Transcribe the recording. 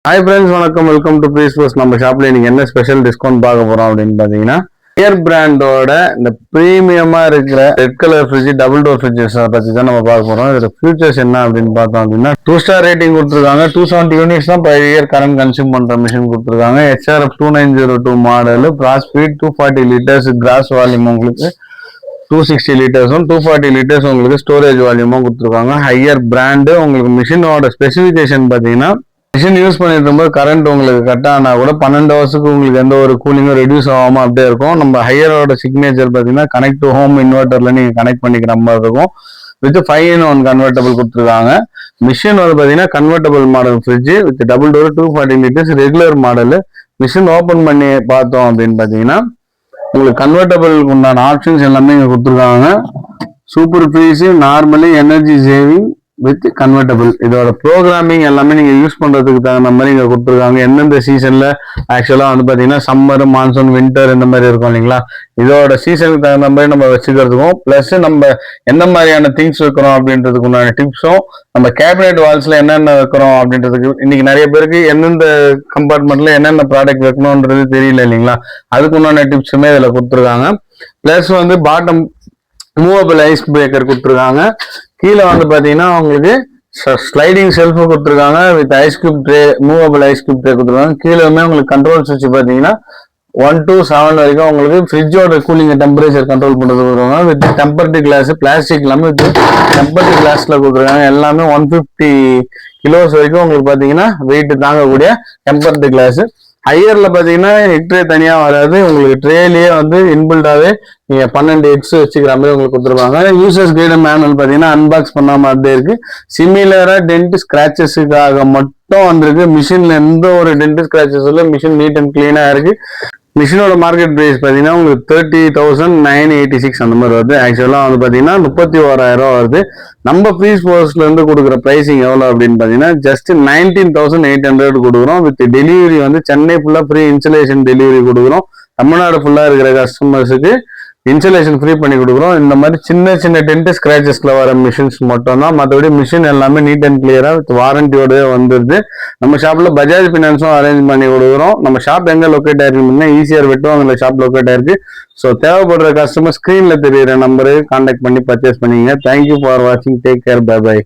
Hi friends, வணக்கம். Welcome to breeze bus. நம்ம ஷாப்ல இன்னைக்கு என்ன ஸ்பெஷல் டிஸ்கவுண்ட் பார்க்க போறோம் அப்படின்னு பாத்தீங்கன்னா, ஹையர் பிராண்டோட இந்த பிரீமியமா இருக்கிற red colour fridge, double door fridges பத்தி தான் நம்ம பார்க்க போறோம். இதோட ஃபியூச்சர்ஸ் என்ன அப்படின்னு பார்த்தோம் அப்படின்னா, 2 ஸ்டார் ரேட்டிங் கொடுத்துருக்காங்க. 270 யூனிட்ஸ் தான் per year கரண்ட் கன்சியூம் பண்ற மிஷின் கொடுத்துருக்காங்க. HRF 2902 model, cross speed 240 litres, cross volume உங்களுக்கு 260 லிட்டர்ஸும் 240 லிட்டர்ஸ் உங்களுக்கு ஸ்டோரேஜ் வால்யூமும் கொடுத்துருக்காங்க. Higher brand. உங்களுக்கு மிஷினோட ஸ்பெசிஃபிகேஷன் பார்த்தீங்கன்னா, மிஷின் யூஸ் பண்ணிட்டு இருக்கும்போது கரண்ட் உங்களுக்கு கட் ஆனா கூட 12 ஹவர்ஸுக்கு உங்களுக்கு எந்த ஒரு கூலிங்கும் ரெடியூஸ் ஆகாம அப்படியே இருக்கும். நம்ம ஹையரோட சிக்னேச்சர் பார்த்தீங்கன்னா, கனெக்ட் டு ஹோம் இன்வெர்டர்ல நீங்க கனெக்ட் பண்ணிக்கிற மாதிரி இருக்கும். வித் 5-in-1 கன்வெர்டபிள் கொடுத்துருக்காங்க. மிஷின் வந்து பார்த்தீங்கன்னா convertible model fridge with double door 240 litres regular model. Machine open பண்ணி பார்த்தோம் அப்படின்னு பார்த்தீங்கன்னா, உங்களுக்கு கன்வெர்டபிள் உண்டான ஆப்ஷன்ஸ் எல்லாமே இங்கே கொடுத்துருக்காங்க. Super freeze, normally, energy saving with convertible. இதோட ப்ரோக்ராமிங் எல்லாமே நீங்க யூஸ் பண்றதுக்கு தகுந்த மாதிரி இங்க கொடுத்துருக்காங்க. எந்தெந்த சீசன்ல ஆக்சுவலா வந்து பாத்தீங்கன்னா சம்மர், மான்சூன், வின்டர் இந்த மாதிரி இருக்கும் இல்லைங்களா. இதோட சீசனுக்கு தகுந்த மாதிரி நம்ம வச்சுக்கிறதுக்கும், பிளஸ் நம்ம எந்த மாதிரியான திங்ஸ் வைக்கிறோம் அப்படின்றதுக்கு உண்டான டிப்ஸும், நம்ம கேபினெட் வால்ஸ்ல என்னென்ன வைக்கிறோம் அப்படின்றதுக்கு இன்னைக்கு நிறைய பேருக்கு எந்தெந்த கம்பார்ட்மெண்ட்ல என்னென்ன ப்ராடக்ட் வைக்கணும்ன்றது தெரியல இல்லைங்களா. அதுக்கு உண்டான டிப்ஸுமே இதுல கொடுத்துருக்காங்க. பிளஸ் வந்து பாட்டம் மூவபிள் ஐஸ் பிரேக்கர் கொடுத்துருக்காங்க. கீழே வந்து பாத்தீங்கன்னா உங்களுக்கு ஸ்லைடிங் செல்ஃப் கொடுத்துருக்காங்க with ice cube tray, movable ice cube tray கொடுத்துருக்காங்க. கீழேயுமே உங்களுக்கு கண்ட்ரோல் சுவிட்ச் பாத்தீங்கன்னா 1 to 7 வரைக்கும் உங்களுக்கு ஃப்ரிட்ஜோட கூலிங் டெம்பரேச்சர் கண்ட்ரோல் பண்றது கொடுத்துருக்காங்க. வித் டெம்பர்டு கிளாஸ், பிளாஸ்டிக் எல்லாமே வித் டெம்பர்டு கிளாஸ்ல கொடுத்துருக்காங்க. எல்லாமே 150 கிலோஸ் வரைக்கும் உங்களுக்கு பாத்தீங்கன்னா வெயிட் தாங்கக்கூடிய டெம்பர்டு கிளாஸ். ஹையர்ல பாத்தீங்கன்னா எக் ட்ரே தனியா வராது, உங்களுக்கு ட்ரேலயே வந்து இன்பில்டாவே நீங்க 12 எக்ஸ் வச்சுக்கிற மாதிரி உங்களுக்கு கொடுத்துருப்பாங்க. யூசர்ஸ் கைடு மேனுவல் பாத்தீங்கன்னா அன்பாக்ஸ் பண்ணாம அப்படியே இருக்கு. சிமிலரா டென்ட் ஸ்கிராச்சஸுக்காக மட்டும் வந்திருக்கு. மிஷின்ல எந்த ஒரு டென்ட் ஸ்கிராச்சஸ் இல்ல, மிஷின் நீட் அண்ட் கிளீனா இருக்கு. மிஷினோட மார்க்கெட் பிரைஸ் பார்த்தீங்கன்னா உங்களுக்கு 30,986 அந்த மாதிரி வருது. ஆக்சுவலாக வந்து பார்த்தீங்கன்னா 31,000 வருது. நம்ம ப்ரீஸ் போஸ்ட்ல இருந்து கொடுக்குற ப்ரைசிங் எவ்வளோ அப்படின்னு பார்த்தீங்கன்னா ஜஸ்ட் 19,800 கொடுக்குறோம். வித் டெலிவரி வந்து சென்னை ஃபுல்லாக ஃப்ரீ இன்சுலேஷன் டெலிவரி கொடுக்குறோம். தமிழ்நாடு ஃபுல்லாக இருக்கிற கஸ்டமர்ஸுக்கு இன்சுலேஷன் ஃப்ரீ பண்ணி கொடுக்குறோம். இந்த மாதிரி சின்ன சின்ன டென்ட் ஸ்கிராச்சஸ்ல வர மிஷின்ஸ் மட்டும் தான். மற்றபடி மிஷின் எல்லாமே நீட் அண்ட் கிளியரா வித் வாரண்டியோடய வந்துருது. நம்ம ஷாப்ல பஜாஜ் ஃபினான்ஸும் அரேஞ்ச் பண்ணி கொடுக்குறோம். நம்ம ஷாப் எங்க லொக்கேட் ஆயிருக்குன்னா ஈஸியர் வெட்டுவாங்க ஷாப் லொக்கேட் ஆயிருக்கு. ஸோ தேவைப்படுற கஸ்டமர் ஸ்கிரீன்ல தெரியுற நம்பருக்கு கான்டாக்ட் பண்ணி பர்ச்சேஸ் பண்ணிங்க. தேங்க்யூ ஃபார் வாட்சிங். Take care. Bye by.